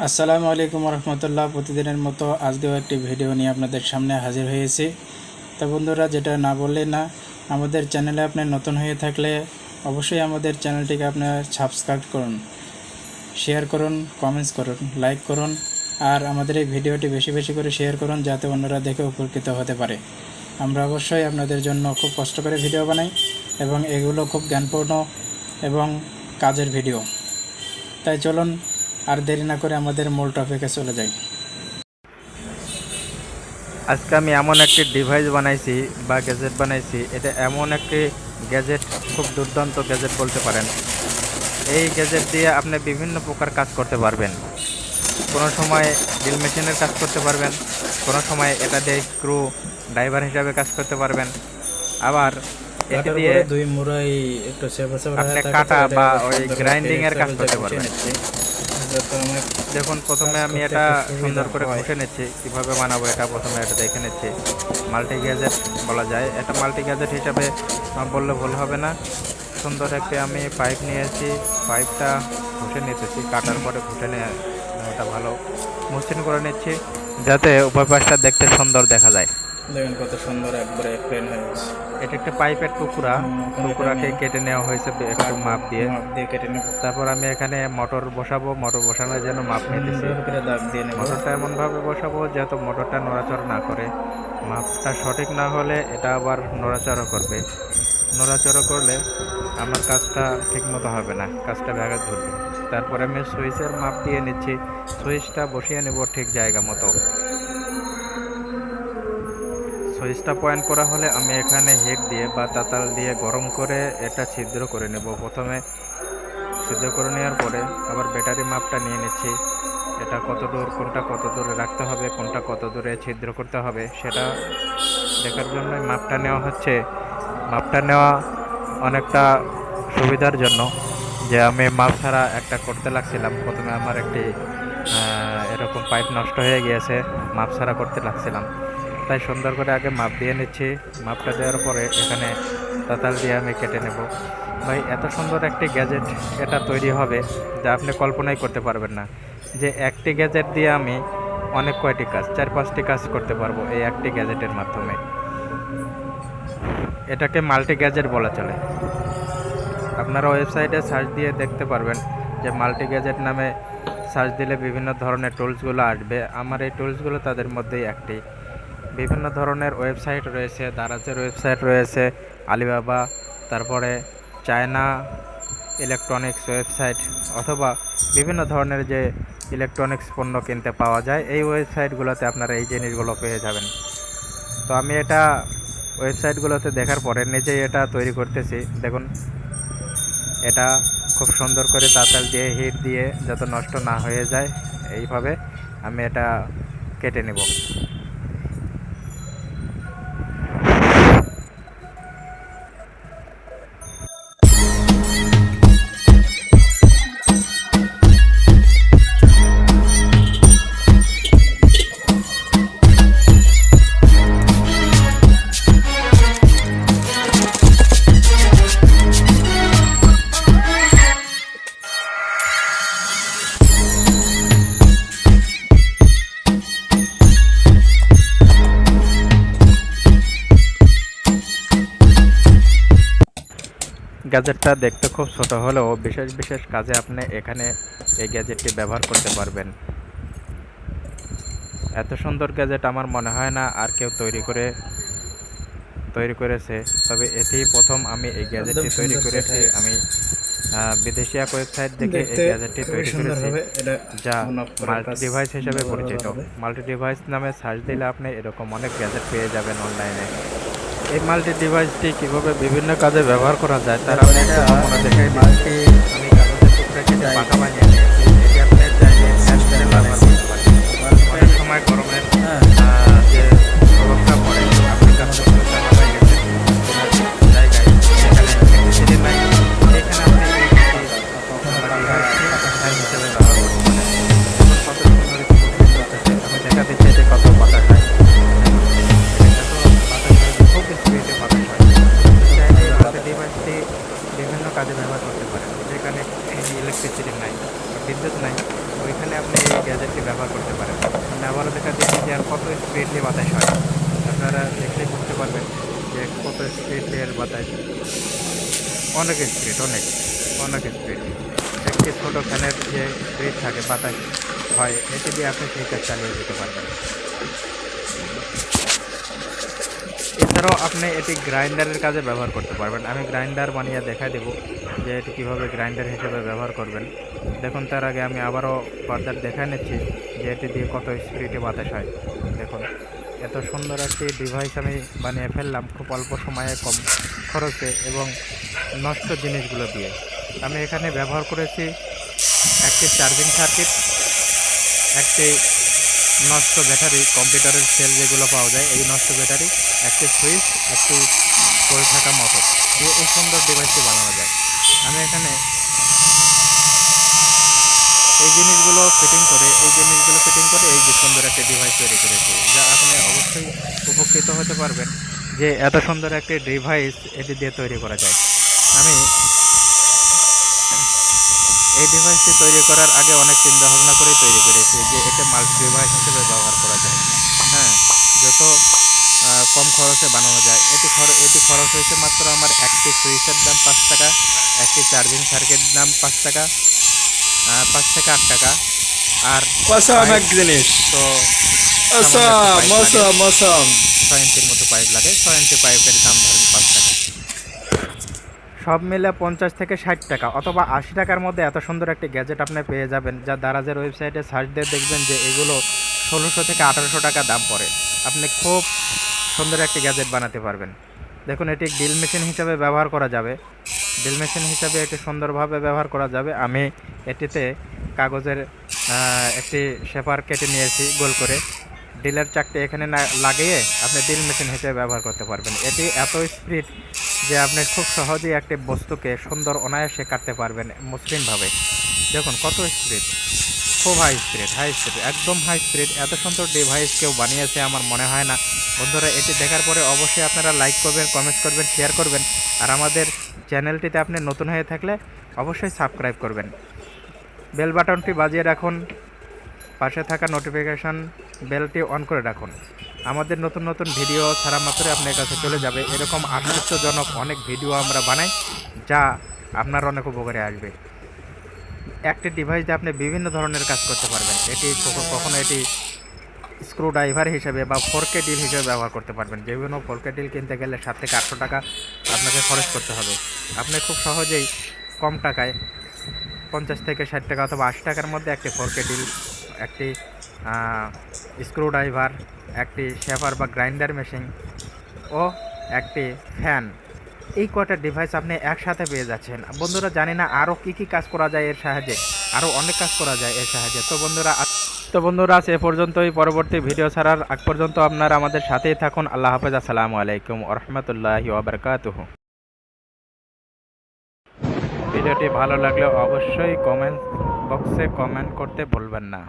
আসসালামু আলাইকুম রহমতুল্লাহ। প্রতিদিনের মতো আজকেও একটি ভিডিও নিয়ে আপনাদের সামনে হাজির হয়েছি। তো বন্ধুরা, যেটা না বললে না, আমাদের চ্যানেলে আপনি নতুন হয়ে থাকলে অবশ্যই আমাদের চ্যানেলটিকে আপনার সাবস্ক্রাইব করুন, শেয়ার করুন, কমেন্টস করুন, লাইক করুন, আর আমাদের এই ভিডিওটি বেশি বেশি করে শেয়ার করুন যাতে অন্যরা দেখে উপকৃত হতে পারে। আমরা অবশ্যই আপনাদের জন্য খুব কষ্ট করে ভিডিও বানাই এবং এগুলো খুব জ্ঞানপূর্ণ এবং কাজের ভিডিও। তাই চলুন আর দেরি না করে আমাদের মূল টপিকে চলে যাই। আজকে আমি এমন একটি ডিভাইস বানাইছি বা গ্যাজেট বানাইছি, এটা এমন একটি গ্যাজেট, খুব দুর্দান্ত গ্যাজেট বলতে পারেন। এই গ্যাজেট দিয়ে আপনি বিভিন্ন প্রকার কাজ করতে পারবেন। কোনো সময় ড্রিল মেশিনের কাজ করতে পারবেন, কোনো সময় এটা দিয়ে স্ক্রু ড্রাইভার হিসাবে কাজ করতে পারবেন, আবার এটা দিয়ে আপনি কাটা বা ওই গ্রাইন্ডিংয়ের কাজ করতে পারবেন। দেখুন, প্রথমে আমি এটা সুন্দর করে ঘষে নিচ্ছি। কীভাবে বানাবো এটা প্রথমে এটা দেখে নিচ্ছি। মাল্টি গ্যাজেট বলা যায়, এটা মাল্টি গ্যাজেট হিসাবে বললে ভুল হবে না। সুন্দর একটি আমি পাইপ নিয়েছি, পাইপটা ঘষে নিতেছি, কাটার পরে ঘষে নিয়ে ওটা ভালো মসৃণ করে নিচ্ছি যাতে উভয় পাশটা দেখতে সুন্দর দেখা যায়। দেখুন কত সুন্দর একবারে প্লেন হয়ে গেছে। এটা একটা পাইপের টুকরাকে কেটে নেওয়া হয়েছে একটু মাপ দিয়ে কেটে নেব। তারপর আমি এখানে মোটর বসাবো, মোটর বসানোর জন্য মাপ নিতেছি। মোটরটা এমনভাবে বসাবো যাতে মোটরটা নড়াচড়া না করে। মাপটা সঠিক না হলে এটা আবার নড়াচড়া করবে, নড়াচড়া করলে আমার কাজটা ঠিকমতো হবে না, কাজটা ব্যাঘাত ঘটবে। তারপরে আমি সুইচের মাপ দিয়ে নিচ্ছি, সুইচটা বসিয়ে নেব ঠিক জায়গা মতো। সুইচটা পয়েন্ট করা হলে আমি এখানে হিট দিয়ে বা তাতাল দিয়ে গরম করে এটা ছিদ্র করে নেব। প্রথমে ছিদ্র করে নেওয়ার পরে আবার ব্যাটারি মাপটা নিয়ে নিচ্ছি। এটা কত দূর, কোনটা কত দূরে রাখতে হবে, কোনটা কত দূরে ছিদ্র করতে হবে সেটা দেখার জন্যই মাপটা নেওয়া হচ্ছে। মাপটা নেওয়া অনেকটা সুবিধার জন্য যে আমি মাপ ছাড়া একটা করতে লাগছিলাম। প্রথমে আমার একটি এরকম পাইপ নষ্ট হয়ে গিয়েছে, মাপ ছাড়া করতে লাগছিলাম। তাই সুন্দর করে আগে মাপ দিয়ে নিচ্ছি। মাপটা দেওয়ার পরে এখানে তাতাল দিয়ে আমি কেটে নেব। ভাই, এত সুন্দর একটি গ্যাজেট এটা তৈরি হবে যা আপনি কল্পনাই করতে পারবেন না, যে একটি গ্যাজেট দিয়ে আমি অনেক কয়টি কাজ, 4-5টি কাজ করতে পারবো এই একটি গ্যাজেটের মাধ্যমে। এটাকে মাল্টি গ্যাজেট বলা চলে। আপনারা ওয়েবসাইটে সার্চ দিয়ে দেখতে পারবেন যে মাল্টি গ্যাজেট নামে সার্চ দিলে বিভিন্ন ধরনের টুলসগুলো আসবে। আমার এই টুলসগুলো তাদের মধ্যেই একটি। বিভিন্ন ধরনের ওয়েবসাইট রয়েছে, দারাজের ওয়েবসাইট রয়েছে, আলিবাবা, তারপরে চায়না ইলেকট্রনিক্স ওয়েবসাইট, অথবা বিভিন্ন ধরনের যে ইলেকট্রনিক্স পণ্য কিনতে পাওয়া যায় এই ওয়েবসাইটগুলোতে আপনারা এই জিনিসগুলো পেয়ে যাবেন। তো আমি এটা ওয়েবসাইটগুলোতে দেখার পরে নিজেই এটা তৈরি করতেছি। দেখুন, এটা খুব সুন্দর করে তাতাল দিয়ে হিট দিয়ে যাতে নষ্ট না হয়ে যায় এইভাবে আমি এটা কেটে নেব। গ্যাজেটটা দেখতে খুব ছোট হলেও বিশেষ বিশেষ কাজে আপনি এখানে এই গ্যাজেটটি ব্যবহার করতে পারবেন। এত সুন্দর গ্যাজেট আমার মনে হয় না আর কেউ তৈরি করেছে। তবে এটি প্রথম আমি এই গ্যাজেটটি তৈরি করেছি। আমি বিদেশি এক ওয়েবসাইট থেকে এই গ্যাজেটটি তৈরি করেছি যা মাল্টি ডিভাইস হিসেবে পরিচিত। মাল্টি ডিভাইস নামে সার্চ দিলে আপনি এরকম অনেক গ্যাজেট পেয়ে যাবেন অনলাইনে। এই মাল্টি ডিভাইসটি কীভাবে বিভিন্ন কাজে ব্যবহার করা যায় তার আমি একটা নমুনা দেখাই দিচ্ছি। আমি কাগজের টুকরা কেটে পাকা বানিয়ে নিয়েছি। এটি আপনি চাইলে হ্যান্ডেলে ব্যবহার করতে পারেন। অনেক সময় গরমের যে প্রভাবটা পড়ে, আপনি কাজ করতে চাপা হয়ে গেছেন কোনো জায়গায়, সেখানে ইলেকট্রিসিটি নাই, এখানে আপনি এই ডিভাইসটি ফ্যান হিসেবে ব্যবহার করতে পারেন। কত সুন্দর করতেছে, আমি দেখা দিচ্ছি যে কত বাতাস হয়। খুব স্পিডে বাতাস হয়। চাইলে এই ডিভাইসটি বিভিন্ন কাজে ব্যবহার করতে পারেন যেখানে ইলেকট্রিসিটি নাই। ওইখানে আপনি এই গ্যাজেটটি ব্যবহার করতে পারেন। আমি আবারও দেখা দিচ্ছি যে আর কত স্পিডলি বাতাস হয়। আপনারা দেখলেই বুঝতে পারবেন যে কত স্পিডলি এর বাতাস। অনেক স্পিড, অনেক অনেক স্পিড। একটি ছোট ফ্যানের যে স্পিড থাকে বাতাস হয়, এটি দিয়ে আপনি সেই কাজ চালিয়ে যেতে পারবেন। এছাড়াও আপনি এটি গ্রাইন্ডারের কাজে ব্যবহার করতে পারবেন। আমি গ্রাইন্ডার বানিয়ে দেখাই দেব যে এটি কীভাবে গ্রাইন্ডার হিসেবে ব্যবহার করবেন। দেখুন, তার আগে আমি আবারও ফার্দার দেখাই নিচ্ছি যে এটি দিয়ে কত স্পিডে বাতাস হয়। দেখুন, এত সুন্দর একটি ডিভাইস আমি বানিয়ে ফেললাম খুব অল্প সময়ে, কম খরচে এবং নষ্ট জিনিসগুলো দিয়ে। আমি এখানে ব্যবহার করেছি একটি চার্জিং সার্কিট, একটি নষ্ট ব্যাটারি, কম্পিউটারের সেল যেগুলো পাওয়া যায় এই নষ্ট ব্যাটারি, একটি সুইচ, একটি পড়ে থাকা মোটর দিয়ে এই সুন্দর ডিভাইসটি বানানো যায়। আমি এখানে এই জিনিসগুলো ফিটিং করে এই যে সুন্দর একটি ডিভাইস তৈরি করেছি, যা আপনি অবশ্যই উপকৃত হতে পারবেন যে এত সুন্দর একটি ডিভাইস এটি দিয়ে তৈরি করা যায়। আমি এই ডিভাইসটি তৈরি করার আগে অনেক চিন্তা ভাবনা করে তৈরি করেছি যে এটা মাল্টি ডিভাইস হিসেবে ব্যবহার করা যায়। হ্যাঁ, যত কম খরচে বানানো যায়। এটি খরচ হয়েছে মাত্র আমার একটি সুইচের দাম 5 টাকা, একটি চার্জিং সার্কিট দাম 5 টাকা, 5 থেকে 8 টাকা। আর অসাম পাইপ এক জিনিস, তো অসাম সামান্য একটু পাইপ লাগে, অসাম অসাম। 6 ইঞ্চির মতো পাইপ লাগে। 6 ইঞ্চি পাইপের দাম ধরেন 5 টাকা। সব মিলে 50 থেকে 60 টাকা অথবা 80 টাকার মধ্যে এত সুন্দর একটি গ্যাজেট আপনি পেয়ে যাবেন, যা দারাজের ওয়েবসাইটে সার্চ দিয়ে দেখবেন যে এগুলো 1600 থেকে 1800 টাকা দাম পড়ে। আপনি খুব সুন্দর একটি গ্যাজেট বানাতে পারবেন। দেখুন, এটি ড্রিল মেশিন হিসাবে ব্যবহার করা যাবে। ড্রিল মেশিন হিসাবে এটি সুন্দরভাবে ব্যবহার করা যাবে। আমি এটিতে কাগজের একটি শেপার কেটে নিয়েছি গোল করে। ড্রিলের চাকটি এখানে না লাগিয়ে আপনি ড্রিল মেশিন হিসেবে ব্যবহার করতে পারবেন। এটি এত স্পিড যে আপনি খুব সহজেই একটি বস্তুকে সুন্দর অনায়াসে কাটতে পারবেন মসৃণভাবে। দেখুন কত স্পিড, খুব হাই স্পিড, একদম হাই স্পিড। এত সুন্দর ডিভাইস কেউ বানিয়েছে আমার মনে হয় না। বন্ধুরা, এটি দেখার পরে অবশ্যই আপনারা লাইক করবেন, কমেন্ট করবেন, শেয়ার করবেন। আর আমাদের চ্যানেলটিতে আপনি নতুন হয়ে থাকলে অবশ্যই সাবস্ক্রাইব করবেন। বেল বাটনটি বাজিয়ে রাখুন, পাশে থাকা নোটিফিকেশান বেলটি অন করে রাখুন। আমাদের নতুন নতুন ভিডিও ছাড়া মাত্রই আপনার কাছে চলে যাবে। এরকম আশ্চর্যজনক অনেক ভিডিও আমরা বানাই, যা আপনার অনেক উপকারে আসবে। একটি ডিভাইস দিয়ে আপনি বিভিন্ন ধরনের কাজ করতে পারবেন। এটি কখনো এটি স্ক্রু ড্রাইভার হিসেবে বা 4K ডিল হিসেবে ব্যবহার করতে পারবেন। যে কোনো 4K ডিল কিনতে গেলে 7 থেকে 800 টাকা আপনাকে খরচ করতে হবে। আপনি খুব সহজেই কম টাকায় 50 থেকে 60 টাকা অথবা 80 টাকার মধ্যে একটি 4K ডিল, একটি স্ক্রু ড্রাইভার, একটি শেপার বা গ্রাইন্ডার মেশিন ও একটি ফ্যান, এই কয়টা ডিভাইস আপনি একসাথে পেয়ে যাচ্ছেন। বন্ধুরা, জানি না আরও কী কাজ করা যায় এর সাহায্যে, আরও অনেক কাজ করা যায় এর সাহায্যে। তো বন্ধুরা আজ এ পর্যন্তই। পরবর্তী ভিডিও ছাড়ার আগ পর্যন্ত আপনারা আমাদের সাথেই থাকুন। আল্লাহ হাফেজ। আসসালামু আলাইকুম ওয়া রাহমাতুল্লাহি ওয়া বারাকাতুহু। ভিডিওটি ভালো লাগলে অবশ্যই কমেন্ট বক্সে কমেন্ট করতে ভুলবেন না।